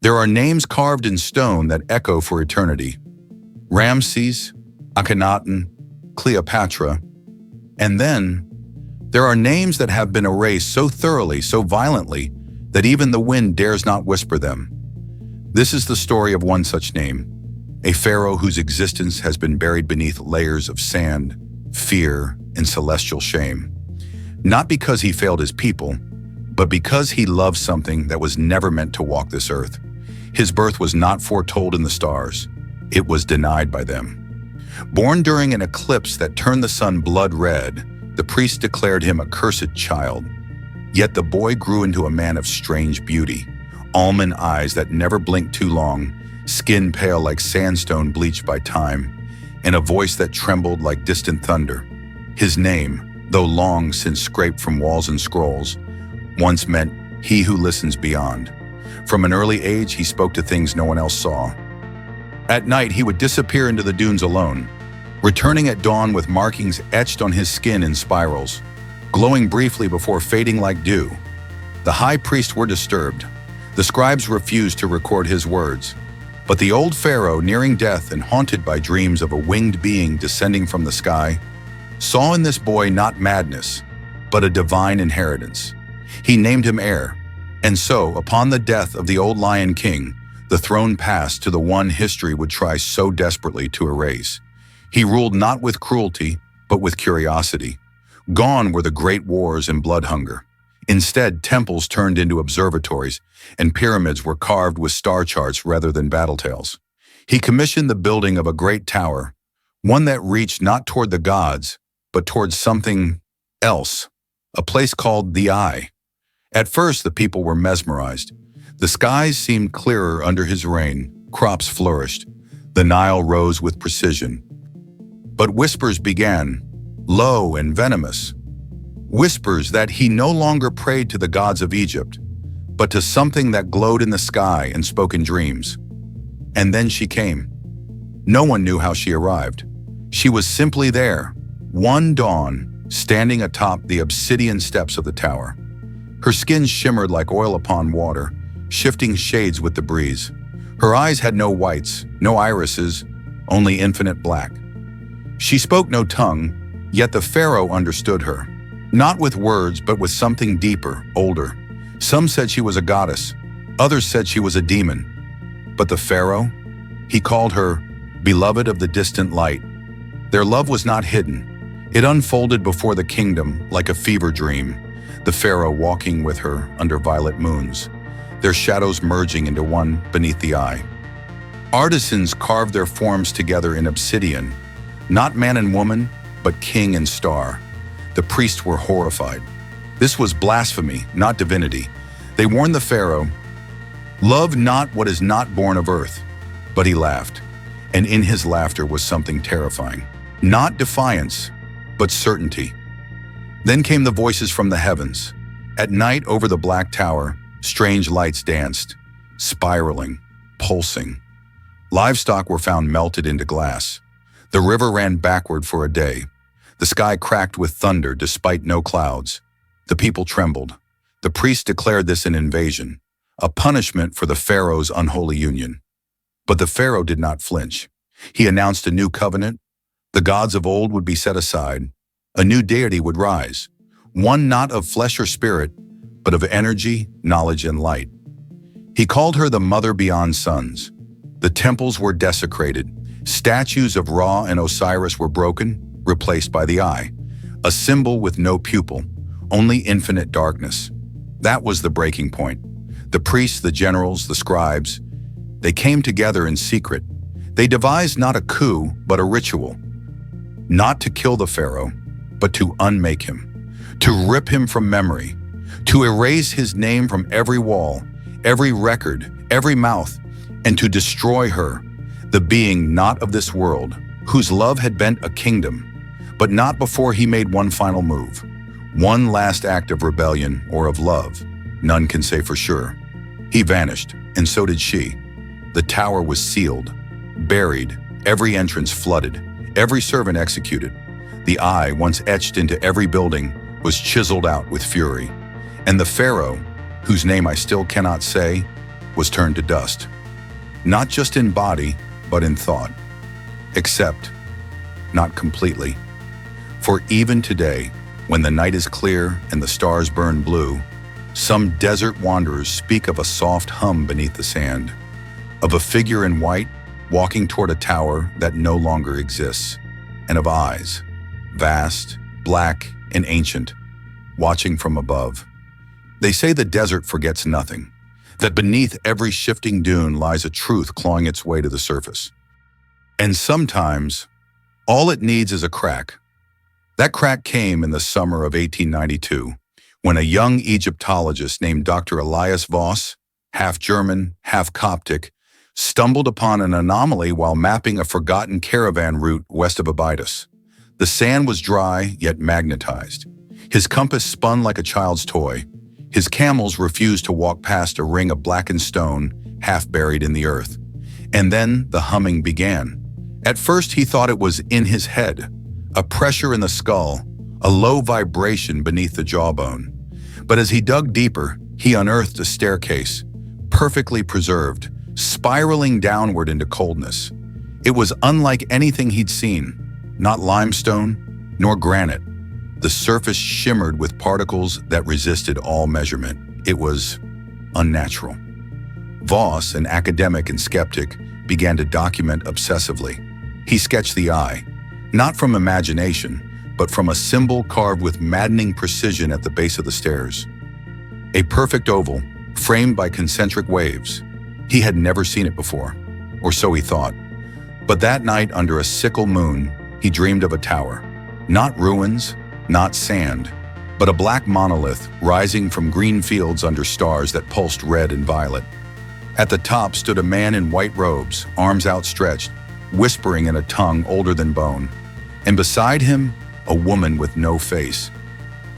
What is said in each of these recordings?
There are names carved in stone that echo for eternity. Ramses, Akhenaten, Cleopatra. And then, there are names that have been erased so thoroughly, so violently, that even the wind dares not whisper them. This is the story of one such name, a pharaoh whose existence has been buried beneath layers of sand, fear, and celestial shame. Not because he failed his people, but because he loved something that was never meant to walk this earth. His birth was not foretold in the stars. It was denied by them. Born during an eclipse that turned the sun blood red, the priest declared him a cursed child. Yet the boy grew into a man of strange beauty, almond eyes that never blinked too long, skin pale like sandstone bleached by time, and a voice that trembled like distant thunder. His name, though long since scraped from walls and scrolls, once meant he who listens beyond. From an early age, he spoke to things no one else saw. At night, he would disappear into the dunes alone, returning at dawn with markings etched on his skin in spirals, glowing briefly before fading like dew. The high priests were disturbed. The scribes refused to record his words. But the old pharaoh, nearing death and haunted by dreams of a winged being descending from the sky, saw in this boy not madness, but a divine inheritance. He named him heir, and so, upon the death of the old Lion King, the throne passed to the one history would try so desperately to erase. He ruled not with cruelty, but with curiosity. Gone were the great wars and blood hunger. Instead, temples turned into observatories, and pyramids were carved with star charts rather than battle tales. He commissioned the building of a great tower, one that reached not toward the gods, but towards something else, a place called the Eye. At first, the people were mesmerized. The skies seemed clearer under his reign, crops flourished, the Nile rose with precision. But whispers began, low and venomous. Whispers that he no longer prayed to the gods of Egypt, but to something that glowed in the sky and spoke in dreams. And then she came. No one knew how she arrived. She was simply there, one dawn, standing atop the obsidian steps of the tower. Her skin shimmered like oil upon water, shifting shades with the breeze. Her eyes had no whites, no irises, only infinite black. She spoke no tongue, yet the pharaoh understood her. Not with words, but with something deeper, older. Some said she was a goddess, others said she was a demon. But the pharaoh, he called her beloved of the distant light. Their love was not hidden. It unfolded before the kingdom like a fever dream, the pharaoh walking with her under violet moons, their shadows merging into one beneath the eye. Artisans carved their forms together in obsidian, not man and woman, but king and star. The priests were horrified. This was blasphemy, not divinity. They warned the pharaoh, "Love not what is not born of earth." But he laughed, and in his laughter was something terrifying. Not defiance, but certainty. Then came the voices from the heavens. At night over the black tower, strange lights danced, spiraling, pulsing. Livestock were found melted into glass. The river ran backward for a day. The sky cracked with thunder despite no clouds. The people trembled. The priests declared this an invasion, a punishment for the pharaoh's unholy union. But the pharaoh did not flinch. He announced a new covenant. The gods of old would be set aside. A new deity would rise, one not of flesh or spirit, but of energy, knowledge, and light. He called her the mother beyond suns. The temples were desecrated. Statues of Ra and Osiris were broken, replaced by the Eye, a symbol with no pupil, only infinite darkness. That was the breaking point. The priests, the generals, the scribes, they came together in secret. They devised not a coup, but a ritual. Not to kill the pharaoh, but to unmake him, to rip him from memory, to erase his name from every wall, every record, every mouth, and to destroy her, the being not of this world, whose love had bent a kingdom, but not before he made one final move, one last act of rebellion or of love. None can say for sure. He vanished, and so did she. The tower was sealed, buried, every entrance flooded, every servant executed. The Eye, once etched into every building, was chiseled out with fury. And the pharaoh, whose name I still cannot say, was turned to dust, not just in body, but in thought. Except, not completely. For even today, when the night is clear and the stars burn blue, some desert wanderers speak of a soft hum beneath the sand, of a figure in white walking toward a tower that no longer exists, and of eyes, vast, black, and ancient, watching from above. They say the desert forgets nothing, that beneath every shifting dune lies a truth clawing its way to the surface. And sometimes, all it needs is a crack. That crack came in the summer of 1892, when a young Egyptologist named Dr. Elias Voss, half German, half Coptic, stumbled upon an anomaly while mapping a forgotten caravan route west of Abydos. The sand was dry, yet magnetized. His compass spun like a child's toy. His camels refused to walk past a ring of blackened stone, half buried in the earth. And then the humming began. At first he thought it was in his head, a pressure in the skull, a low vibration beneath the jawbone. But as he dug deeper, he unearthed a staircase, perfectly preserved, spiraling downward into coldness. It was unlike anything he'd seen, not limestone, nor granite. The surface shimmered with particles that resisted all measurement. It was unnatural. Voss, an academic and skeptic, began to document obsessively. He sketched the eye, not from imagination, but from a symbol carved with maddening precision at the base of the stairs. A perfect oval, framed by concentric waves. He had never seen it before, or so he thought. But that night, under a sickle moon, he dreamed of a tower. Not ruins, not sand, but a black monolith rising from green fields under stars that pulsed red and violet. At the top stood a man in white robes, arms outstretched, whispering in a tongue older than bone. And beside him, a woman with no face.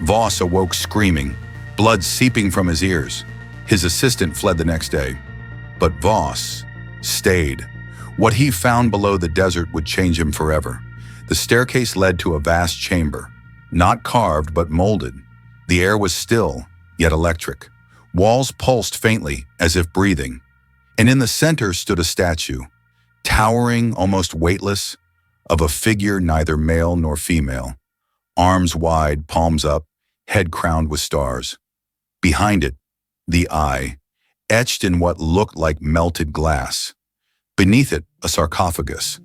Voss awoke screaming, blood seeping from his ears. His assistant fled the next day. But Voss stayed. What he found below the desert would change him forever. The staircase led to a vast chamber, not carved but molded. The air was still, yet electric. Walls pulsed faintly, as if breathing. And in the center stood a statue, towering, almost weightless, of a figure neither male nor female. Arms wide, palms up, head crowned with stars. Behind it, the eye, etched in what looked like melted glass. Beneath it, a sarcophagus.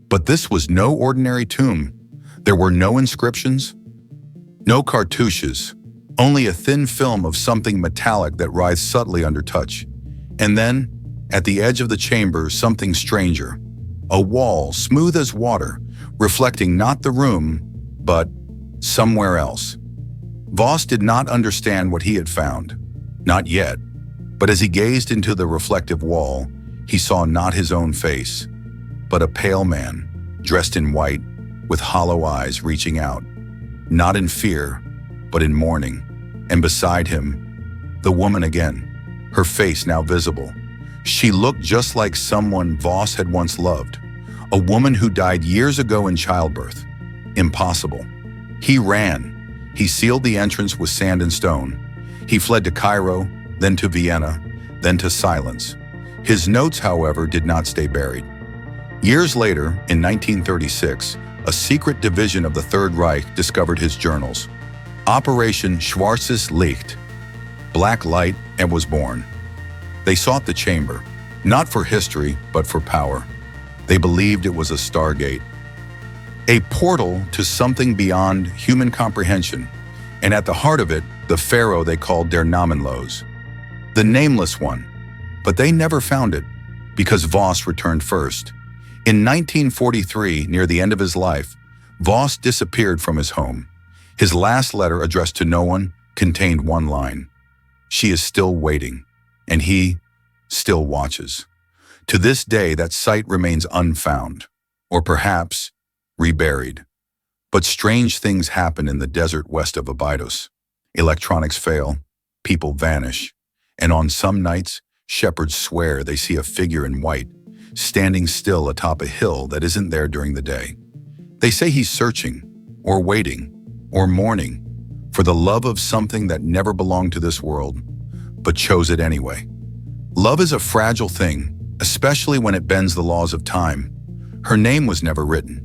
But this was no ordinary tomb. There were no inscriptions, no cartouches, only a thin film of something metallic that writhed subtly under touch. And then, at the edge of the chamber, something stranger. A wall, smooth as water, reflecting not the room, but somewhere else. Voss did not understand what he had found. Not yet. But as he gazed into the reflective wall, he saw not his own face, but a pale man, dressed in white, with hollow eyes reaching out. Not in fear, but in mourning. And beside him, the woman again, her face now visible. She looked just like someone Voss had once loved, a woman who died years ago in childbirth. Impossible. He ran. He sealed the entrance with sand and stone. He fled to Cairo, then to Vienna, then to silence. His notes, however, did not stay buried. Years later, in 1936, a secret division of the Third Reich discovered his journals. Operation Schwarzes Licht, Black Light, and was born. They sought the chamber, not for history, but for power. They believed it was a stargate, a portal to something beyond human comprehension, and at the heart of it, the Pharaoh they called Der Namenlos, the nameless one. But they never found it, because Voss returned first. In 1943, near the end of his life, Voss disappeared from his home. His last letter, addressed to no one, contained one line: "She is still waiting," and he still watches. To this day, that site remains unfound, or perhaps reburied. But strange things happen in the desert west of Abydos. Electronics fail, people vanish, and on some nights, shepherds swear they see a figure in white, standing still atop a hill that isn't there during the day. They say he's searching, or waiting, or mourning, for the love of something that never belonged to this world, but chose it anyway. Love is a fragile thing, especially when it bends the laws of time. Her name was never written.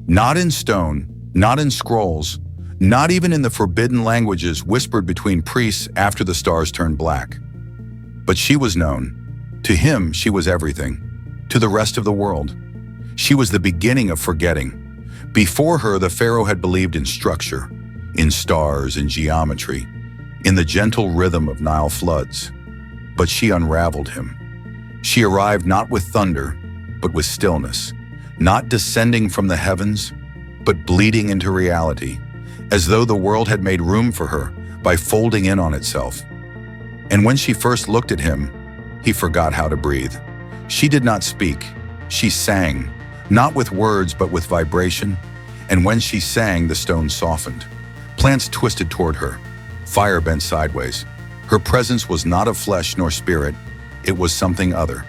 Not in stone, not in scrolls, not even in the forbidden languages whispered between priests after the stars turned black. But she was known. To him, she was everything. To the rest of the world, she was the beginning of forgetting. Before her, the pharaoh had believed in structure, in stars and geometry, in the gentle rhythm of Nile floods. But she unraveled him. She arrived not with thunder, but with stillness, not descending from the heavens, but bleeding into reality, as though the world had made room for her by folding in on itself. And when she first looked at him, he forgot how to breathe. She did not speak, she sang, not with words but with vibration, and when she sang, the stones softened. Plants twisted toward her, fire bent sideways. Her presence was not of flesh nor spirit, it was something other.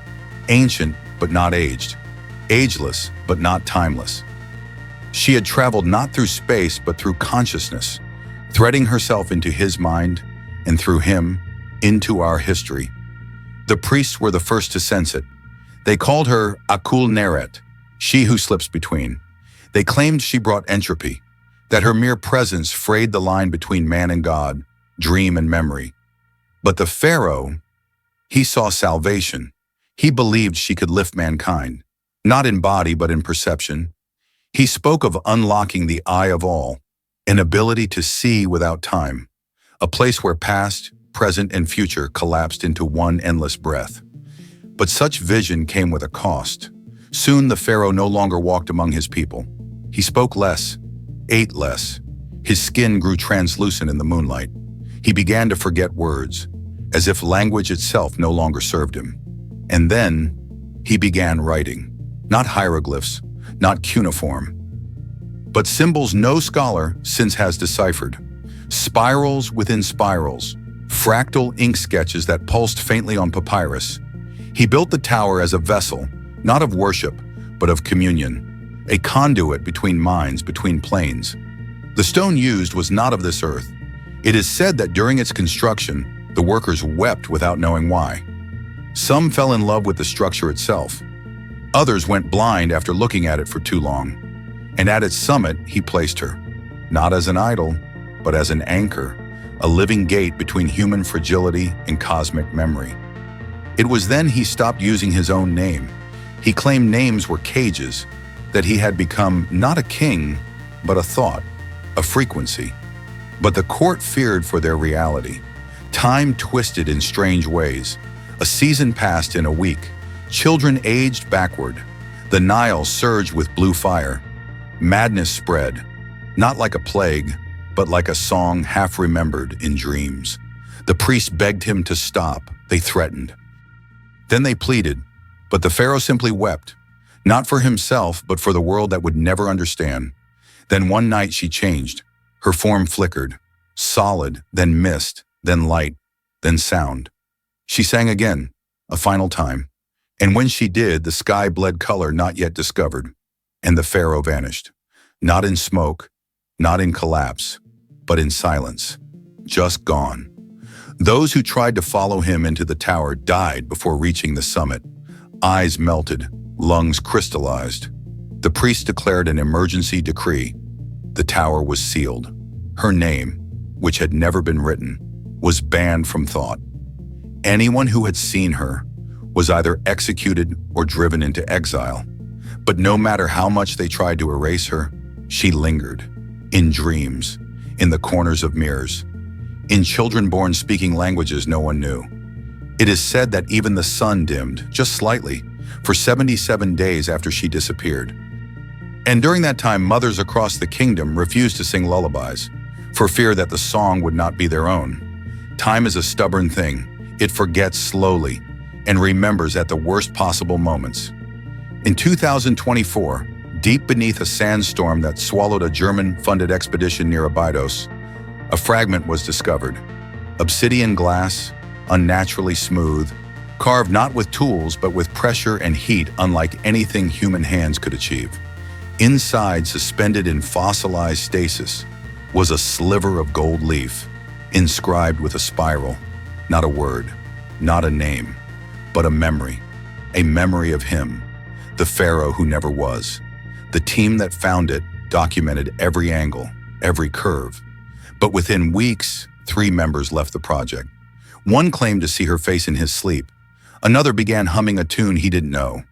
Ancient but not aged, ageless but not timeless. She had traveled not through space but through consciousness, threading herself into his mind, and through him, into our history. The priests were the first to sense it. They called her Akul Neret, she who slips between. They claimed she brought entropy, that her mere presence frayed the line between man and God, dream and memory. But the pharaoh, he saw salvation. He believed she could lift mankind, not in body but in perception. He spoke of unlocking the eye of all, an ability to see without time, a place where past, present, and future collapsed into one endless breath. But such vision came with a cost. Soon the pharaoh no longer walked among his people. He spoke less, ate less. His skin grew translucent in the moonlight. He began to forget words, as if language itself no longer served him. And then he began writing, not hieroglyphs, not cuneiform, but symbols no scholar since has deciphered. Spirals within spirals, fractal ink sketches that pulsed faintly on papyrus. He built the tower as a vessel, not of worship, but of communion, a conduit between minds, between planes. The stone used was not of this earth. It is said that during its construction, the workers wept without knowing why. Some fell in love with the structure itself. Others went blind after looking at it for too long. And at its summit, he placed her, not as an idol, but as an anchor, a living gate between human fragility and cosmic memory. It was then he stopped using his own name. He claimed names were cages, that he had become not a king, but a thought, a frequency. But the court feared for their reality. Time twisted in strange ways. A season passed in a week. Children aged backward. The Nile surged with blue fire. Madness spread, not like a plague, but like a song half remembered in dreams. The priests begged him to stop. They threatened. Then they pleaded, but the pharaoh simply wept, not for himself, but for the world that would never understand. Then one night she changed. Her form flickered, solid, then mist, then light, then sound. She sang again, a final time. And when she did, the sky bled color not yet discovered, and the pharaoh vanished. Not in smoke, not in collapse, but in silence, just gone. Those who tried to follow him into the tower died before reaching the summit. Eyes melted, lungs crystallized. The priest declared an emergency decree. The tower was sealed. Her name, which had never been written, was banned from thought. Anyone who had seen her was either executed or driven into exile. But no matter how much they tried to erase her, she lingered, in dreams, in the corners of mirrors, in children born speaking languages no one knew. It is said that even the sun dimmed, just slightly, for 77 days after she disappeared. And during that time, mothers across the kingdom refused to sing lullabies, for fear that the song would not be their own. Time is a stubborn thing. It forgets slowly and remembers at the worst possible moments. In 2024, deep beneath a sandstorm that swallowed a German-funded expedition near Abydos, a fragment was discovered. Obsidian glass, unnaturally smooth, carved not with tools but with pressure and heat unlike anything human hands could achieve. Inside, suspended in fossilized stasis, was a sliver of gold leaf, inscribed with a spiral. Not a word, not a name, but a memory of him, the Pharaoh who never was. The team that found it documented every angle, every curve. But within weeks, 3 members left the project. One claimed to see her face in his sleep. Another began humming a tune he didn't know.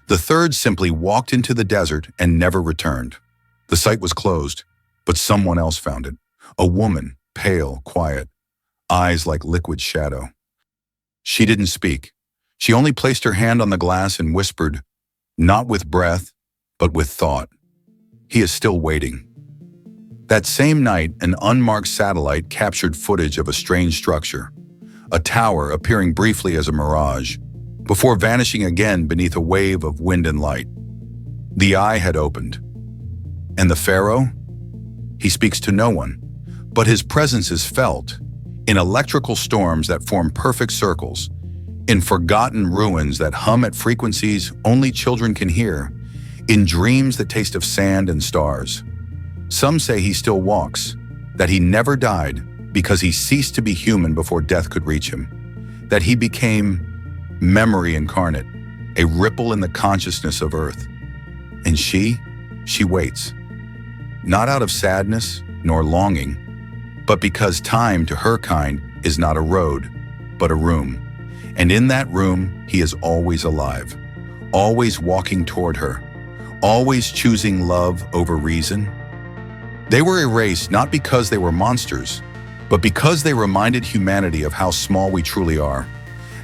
The third simply walked into the desert and never returned. The site was closed, but someone else found it. A woman, pale, quiet, eyes like liquid shadow. She didn't speak. She only placed her hand on the glass and whispered, not with breath, but with thought. He is still waiting. That same night, an unmarked satellite captured footage of a strange structure, a tower appearing briefly as a mirage, before vanishing again beneath a wave of wind and light. The eye had opened. And the Pharaoh? He speaks to no one, but his presence is felt in electrical storms that form perfect circles, in forgotten ruins that hum at frequencies only children can hear, in dreams that taste of sand and stars. Some say he still walks, that he never died because he ceased to be human before death could reach him, that he became memory incarnate, a ripple in the consciousness of Earth. And she waits, not out of sadness nor longing, but because time to her kind is not a road, but a room. And in that room, he is always alive, always walking toward her, always choosing love over reason. They were erased not because they were monsters, but because they reminded humanity of how small we truly are,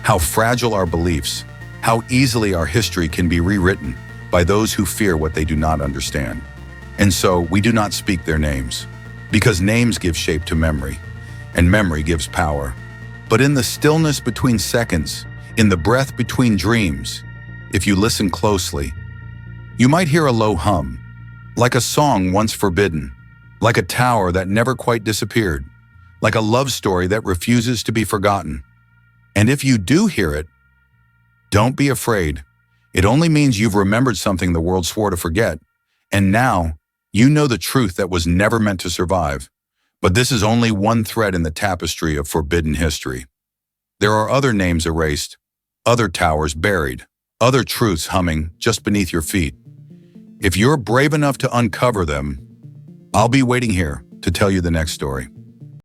how fragile our beliefs, how easily our history can be rewritten by those who fear what they do not understand. And so we do not speak their names, because names give shape to memory, and memory gives power. But in the stillness between seconds, in the breath between dreams, if you listen closely, you might hear a low hum, like a song once forbidden, like a tower that never quite disappeared, like a love story that refuses to be forgotten. And if you do hear it, don't be afraid. It only means you've remembered something the world swore to forget, and now you know the truth that was never meant to survive. But this is only one thread in the tapestry of forbidden history. There are other names erased, other towers buried, other truths humming just beneath your feet. If you're brave enough to uncover them, I'll be waiting here to tell you the next story.